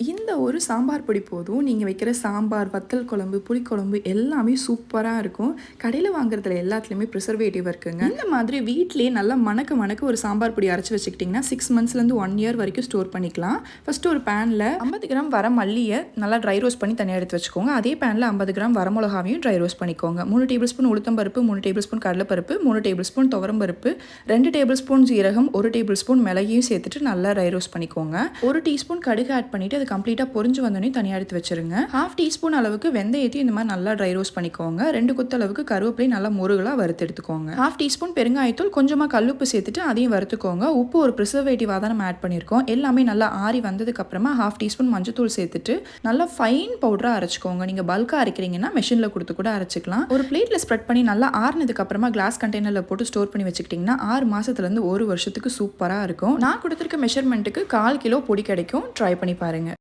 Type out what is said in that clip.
இந்த ஒரு சாம்பார் பொடி போதும் நீங்கள் வைக்கிற சாம்பார், வத்தல் குழம்பு, புளிக்குழம்பு எல்லாமே சூப்பராக இருக்கும். கடையில் வாங்குறதுல எல்லாத்துலேயுமே ப்ரிசர்வேட்டிவ் இருக்குங்க. இந்த மாதிரி வீட்டிலேயே நல்லா மணக்க ஒரு சாம்பார் பொடி அரைச்சி வச்சுக்கிட்டிங்கன்னா 6 மந்த்ஸ்லேருந்து 1 இயர் வரைக்கும் ஸ்டோர் பண்ணிக்கலாம். ஃபஸ்ட்டு ஒரு பேனில் 50 கிராம் வர மல்லியை நல்லா ட்ரை ரோஸ்ட் பண்ணி தனியாக எடுத்து வச்சுக்கோங்க. அதே பேனில் 50 கிராம் வர மிளகாவையும் ட்ரை ரோஸ்ட் பண்ணிக்கோங்க. 3 டேபிள் ஸ்பூன் உளுத்தம்பருப்பு, 3 டேபிள் ஸ்பூன் கடலைப்பருப்பு, 3 டேபிள் ஸ்பூன் துவரம்பருப்பு, 2 டேபிள் ஸ்பூன் ஜீரகம், 1 டேபிள் ஸ்பூன் மிளகையும் சேர்த்துட்டு நல்லா ட்ரை ரோஸ்ட் பண்ணிக்கோங்க. 1 டீஸ்பூன் கடுகு ஆட் பண்ணிவிட்டு அது கம்ப்ளீட்டாக பொரிஞ்சு வந்தோடனே தனியாக எடுத்து வச்சுருங்க. 1/2 டீஸ்பூன் அளவுக்கு வெந்தயத்தையும் இந்த மாதிரி நல்லா ட்ரை ரோஸ்ட் பண்ணிக்கோங்க. 2 கொத்து அளவுக்கு கருவேப்பிலையும் நல்லா முருகலாக வறுத்து எடுத்துக்கோங்க. 1/2 டீஸ்பூன் பெருங்காயத்தூள், கொஞ்சமாக கல்லுப்பு சேர்த்துட்டு அதையும் வறுத்துக்கோங்க. உப்பு ஒரு ப்ரிசர்வேட்டிவாக தான் நம்ம ஆட் பண்ணியிருக்கோம். எல்லாமே நல்லா ஆறி வந்ததுக்கப்புறமா 1/2 டீஸ்பூன் மஞ்சத்தூள் சேர்த்துட்டு நல்லா ஃபைன் பவுடராக அரைச்சிக்கோங்க. நீங்கள் பல்காக அரைக்கிறீங்கன்னா மெஷினில் கொடுத்து கூட அரைச்சிக்கலாம். ஒரு பிளேட்டில் ஸ்ப்ரெட் பண்ணி நல்லா ஆறுனதுக்கப்புறமா கிளாஸ் கண்டெய்னரில் போட்டு ஸ்டோர் பண்ணி வச்சுக்கிட்டிங்கன்னா 6 மாதத்துலேருந்து 1 வருஷத்துக்கு சூப்பராக இருக்கும். நான் கொடுத்துருக்க மெஷர்மெண்ட்டுக்கு 1/4 கிலோ பொடி கிடைக்கும். ட்ரை பண்ணி பாருங்கள்.